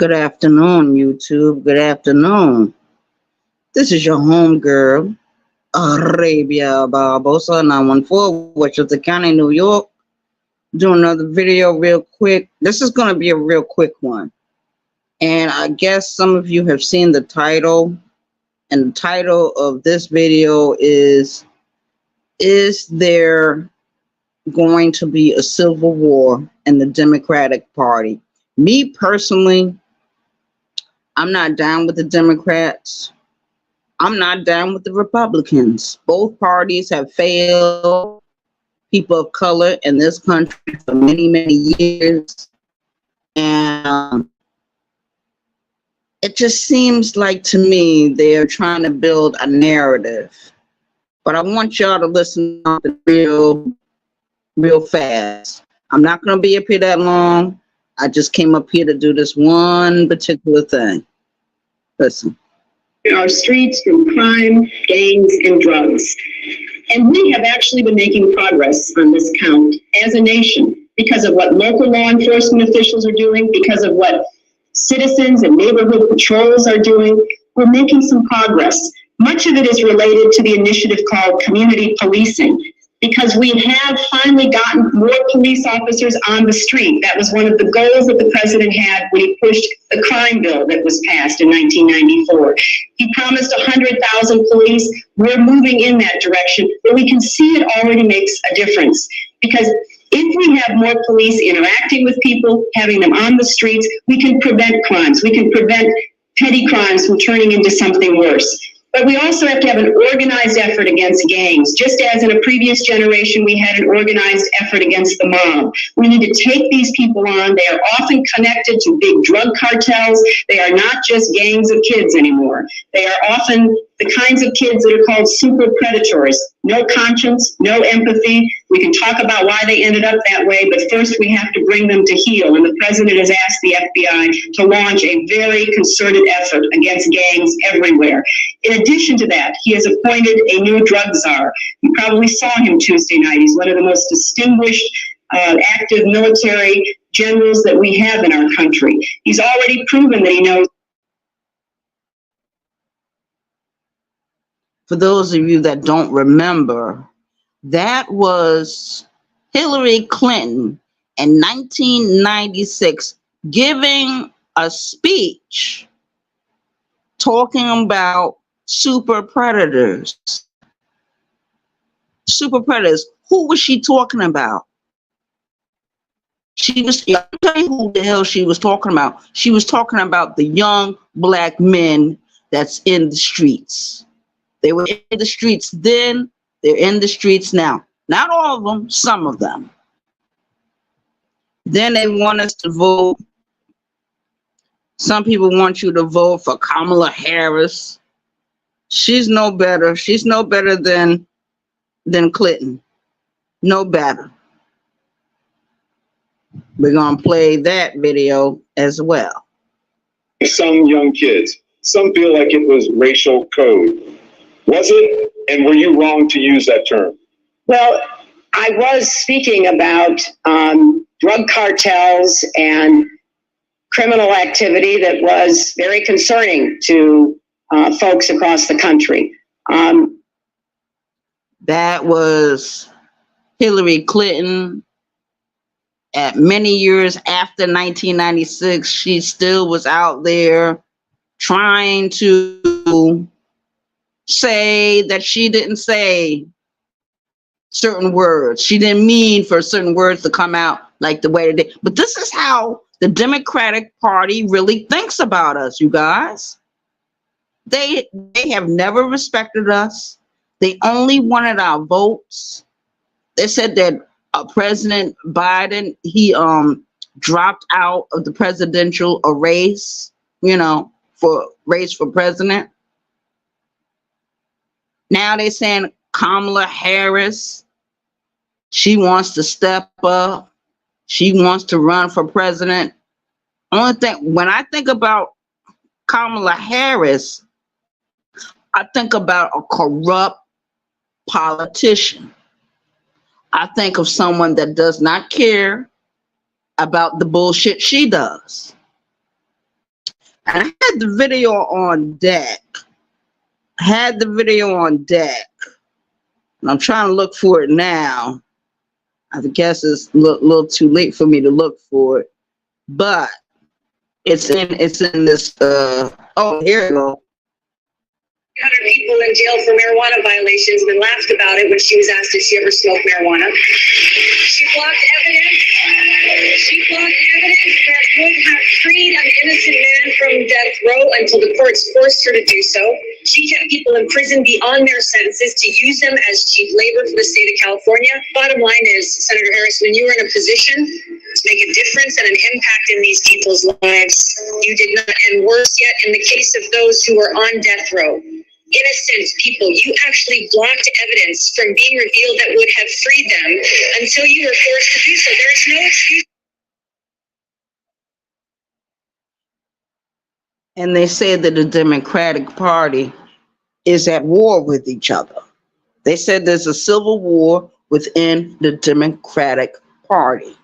Good afternoon, YouTube. Good afternoon. This is your home girl, Arabia Barbosa 914, Westchester County, New York. Do another video real quick. This is going to be a real quick one. And I guess some of you have seen the title. And the title of this video Is there going to be a civil war in the Democratic Party? Me personally, I'm not down with the Democrats. I'm not down with the Republicans. Both parties have failed people of color in this country for many, many years. And it just seems like to me they're trying to build a narrative. But I want y'all to listen up real fast. I'm not going to be up here that long. I just came up here to do this one particular thing. Listen. Our streets from crime, gangs, and drugs. And we have actually been making progress on this count as a nation because of what local law enforcement officials are doing, because of what citizens and neighborhood patrols are doing. We're making some progress. Much of it is related to the initiative called community policing, because we have finally gotten more police officers on the street. That was one of the goals that the president had when he pushed the crime bill that was passed in 1994. He promised 100,000 police. We're moving in that direction, but we can see it already makes a difference. Because if we have more police interacting with people, having them on the streets, we can prevent crimes. We can prevent petty crimes from turning into something worse. But we also have to have an organized effort against gangs. Just as in a previous generation, we had an organized effort against the mob. We need to take these people on. They are often connected to big drug cartels. They are not just gangs of kids anymore. They are often the kinds of kids that are called super predators. No conscience, no empathy. We can talk about why they ended up that way, but first we have to bring them to heel. And the president has asked the FBI to launch a very concerted effort against gangs everywhere. In addition to that, he has appointed a new drug czar. You probably saw him Tuesday night. He's one of the most distinguished active military generals that we have in our country. He's already proven that he knows. For those of you that don't remember, that was Hillary Clinton in 1996 giving a speech talking about super predators. Super predators. Who was she talking about? I'll tell you who the hell she was talking about. She was talking about the young black men that's in the streets. They were in the streets then, they're in the streets now. Not all of them, some of them. Then they want us to vote. Some people want you to vote for Kamala Harris. She's no better. She's no better than Clinton. No better. We're going to play that video as well. Some young kids, some feel like it was racial code. Was it? And were you wrong to use that term? Well, I was speaking about drug cartels and criminal activity that was very concerning to folks across the country. That was Hillary Clinton. At many years after 1996, she still was out there trying to say that she didn't say certain words. She didn't mean for certain words to come out like the way they did. But this is how the Democratic Party really thinks about us, you guys. They have never respected us. They only wanted our votes. They said that President Biden, he dropped out of the presidential race, for president. Now they're saying Kamala Harris, she wants to step up. She wants to run for president. Only thing, when I think about Kamala Harris, I think about a corrupt politician. I think of someone that does not care about the bullshit she does. And I had the video on deck. I had the video on deck. And I'm trying to look for it now. I guess it's a little too late for me to look for it. But it's in this oh, here we go. 100 people in jail for marijuana violations and laughed about it when she was asked if she ever smoked marijuana. She blocked evidence. She blocked evidence that would have freed an innocent man from death row until the courts forced her to do so. She kept people in prison beyond their sentences to use them as cheap labor for the state of California. Bottom line is, Senator Harris, when you were in a position to make a difference and an impact in these people's lives, you did not. And worse yet, in the case of those who were on death row, innocent people, you actually blocked evidence from being revealed that would have freed them until you were forced to do so. There's no excuse. And they said that the Democratic Party is at war with each other. They said there's a civil war within the Democratic Party.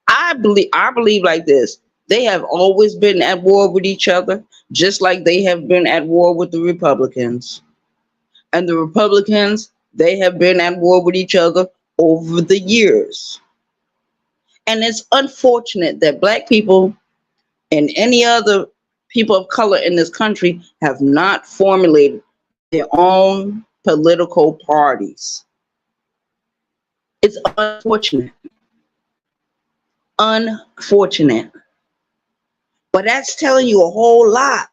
I believe like this. They have always been at war with each other, just like they have been at war with the Republicans. And the Republicans, they have been at war with each other over the years. And it's unfortunate that Black people and any other people of color in this country have not formulated their own political parties. It's unfortunate. Unfortunate. But that's telling you a whole lot.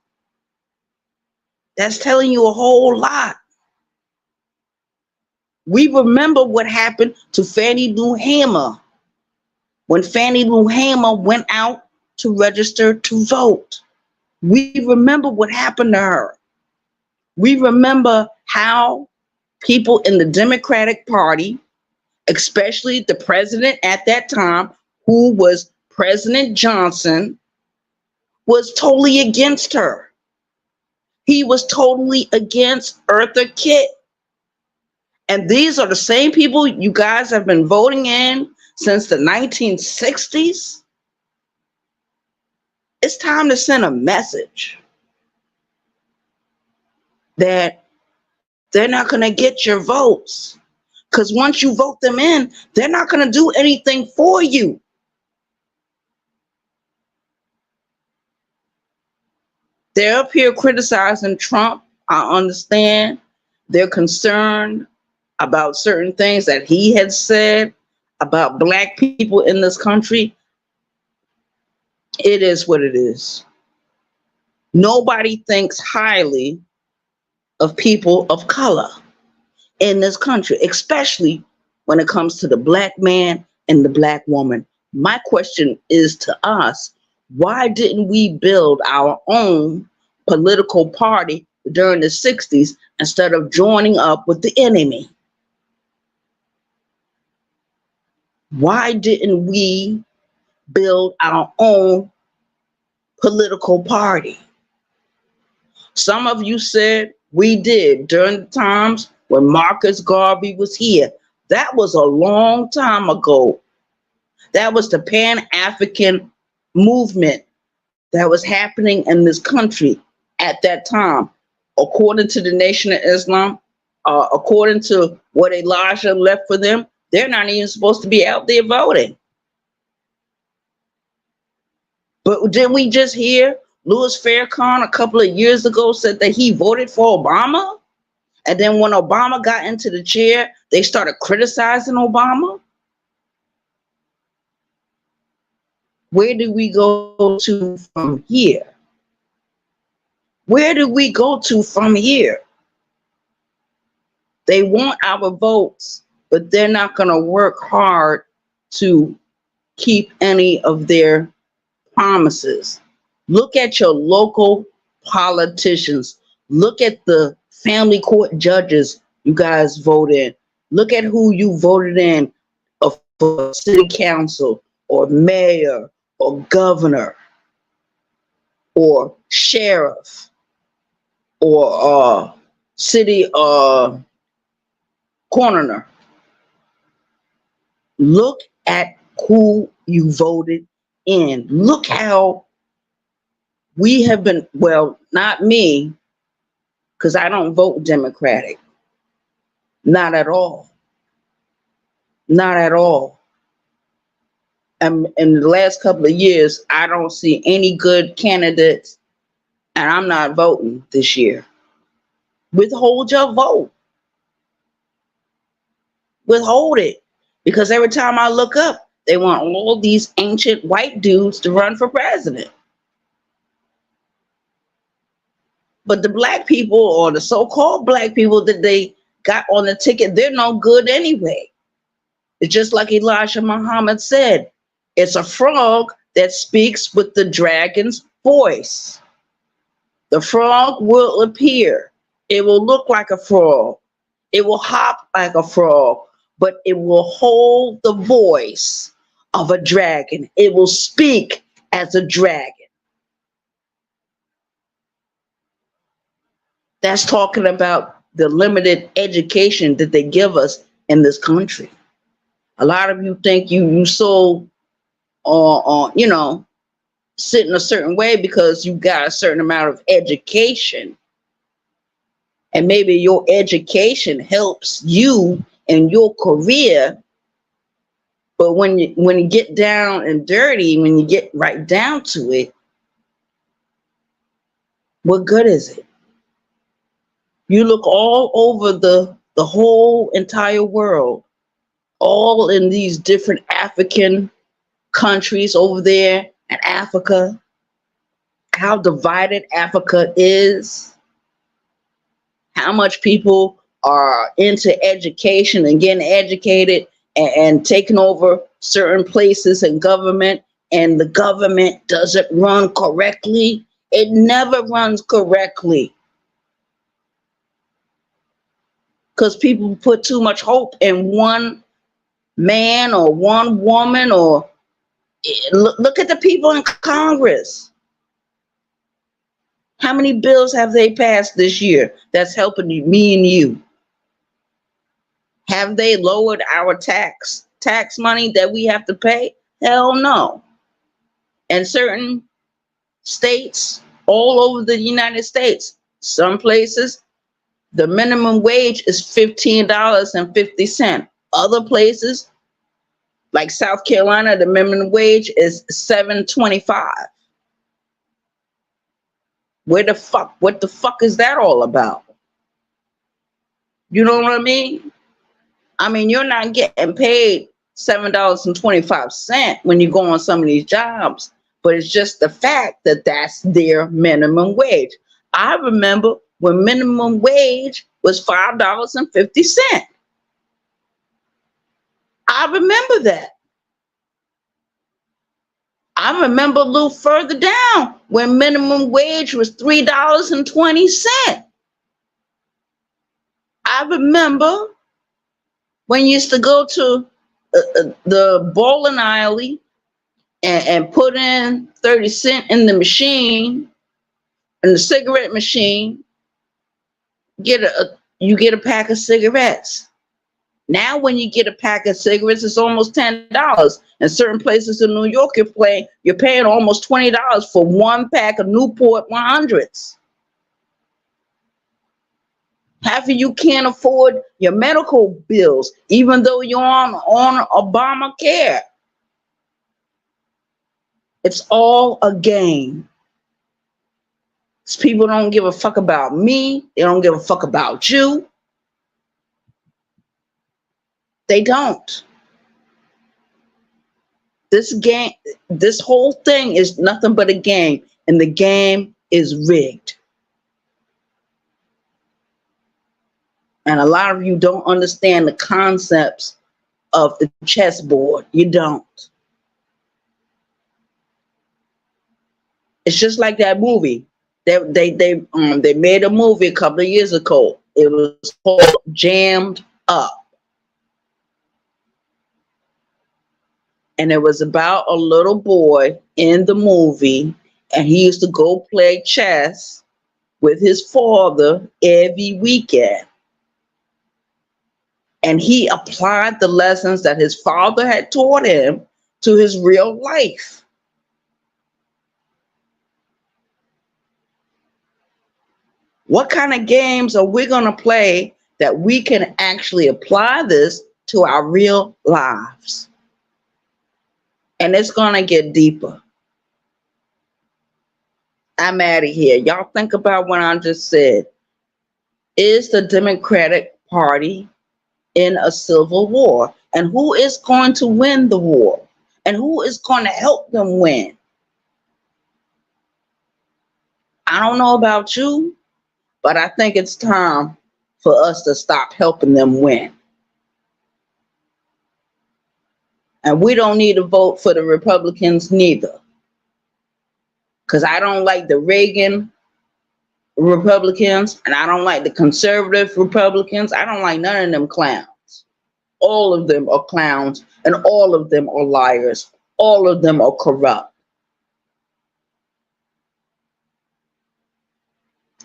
That's telling you a whole lot. We remember what happened to Fannie Lou Hamer when Fannie Lou Hamer went out to register to vote. We remember what happened to her. We remember how people in the Democratic Party, especially the president at that time, who was President Johnson, was totally against her. He was totally against Eartha Kitt. And these are the same people you guys have been voting in since the 1960s. It's time to send a message that they're not going to get your votes. Because once you vote them in, they're not going to do anything for you. They're up here criticizing Trump. I understand. They're concerned about certain things that he had said about Black people in this country. It is what it is. Nobody thinks highly of people of color in this country, especially when it comes to the Black man and the Black woman. My question is to us, why didn't we build our own political party during the 60s instead of joining up with the enemy? Why didn't we build our own political party? Some of you said we did during the times when Marcus Garvey was here. That was a long time ago. That was the Pan-African movement that was happening in this country at that time. According to the Nation of Islam, according to what Elijah left for them, they're not even supposed to be out there voting. But didn't we just hear Louis Farrakhan a couple of years ago said that he voted for Obama? And then when Obama got into the chair, they started criticizing Obama? Where did we go to from here? Where did we go to from here? They want our votes, but they're not going to work hard to keep any of their promises. Look at your local politicians. Look at the family court judges you guys vote in. Look at who you voted in for city council or mayor or governor or sheriff or city coroner. Look at who you voted in. Look how We have been, well, not me, because I don't vote Democratic. Not at all. Not at all. In the last couple of years, I don't see any good candidates, and I'm not voting this year. Withhold your vote. Withhold it. Because every time I look up, they want all these ancient white dudes to run for president. But the black people, or the so-called black people that they got on the ticket, they're no good anyway. It's just like Elijah Muhammad said, it's a frog that speaks with the dragon's voice. The frog will appear. It will look like a frog. It will hop like a frog, but it will hold the voice of a dragon. It will speak as a dragon. That's talking about the limited education that they give us in this country. A lot of you think you so sitting a certain way because you got a certain amount of education, and maybe your education helps you in your career. But when you get down and dirty, when you get right down to it, what good is it? You look all over the whole entire world, all in these different African countries over there in Africa, how divided Africa is, how much people are into education and getting educated and taking over certain places in government, and the government doesn't run correctly. It never runs correctly because people put too much hope in one man or one woman. Or look at the people in Congress. How many bills have they passed this year that's helping me and you? Have they lowered our tax money that we have to pay? Hell no. In certain states all over the United States, some places, the minimum wage is $15.50. Other places, like South Carolina, the minimum wage is $7.25. What the fuck is that all about? You know what I mean? I mean, you're not getting paid $7.25 when you go on some of these jobs, but it's just the fact that that's their minimum wage. I remember when minimum wage was $5.50. I remember that. I remember a little further down when minimum wage was $3.20. I remember when you used to go to the bowling alley and put in 30 cents in the machine, in the cigarette machine, you get a pack of cigarettes. Now when you get a pack of cigarettes, it's almost $10. In certain places in New York, you're paying almost $20 for one pack of Newport 100s. Half of you can't afford your medical bills, even though you're on Obamacare. It's all a game. People don't give a fuck about me. They don't give a fuck about you. They don't. This whole thing is nothing but a game, and the game is rigged. And a lot of you don't understand the concepts of the chessboard. You don't. It's just like that movie. They made a movie a couple of years ago. It was called Jammed Up. And it was about a little boy in the movie, and he used to go play chess with his father every weekend. And he applied the lessons that his father had taught him to his real life. What kind of games are we going to play that we can actually apply this to our real lives? And it's going to get deeper. I'm out of here. Y'all think about what I just said. Is the Democratic Party in a civil war? And who is going to win the war? And who is going to help them win? I don't know about you, but I think it's time for us to stop helping them win. And we don't need to vote for the Republicans neither. Because I don't like the Reagan Republicans and I don't like the conservative Republicans. I don't like none of them clowns. All of them are clowns and all of them are liars. All of them are corrupt.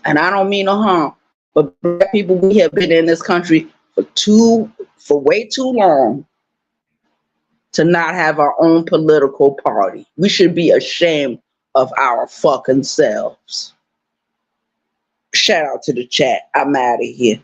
And I don't mean no harm, but black people, we have been in this country for way too long to not have our own political party. We should be ashamed of our fucking selves. Shout out to the chat. I'm out of here.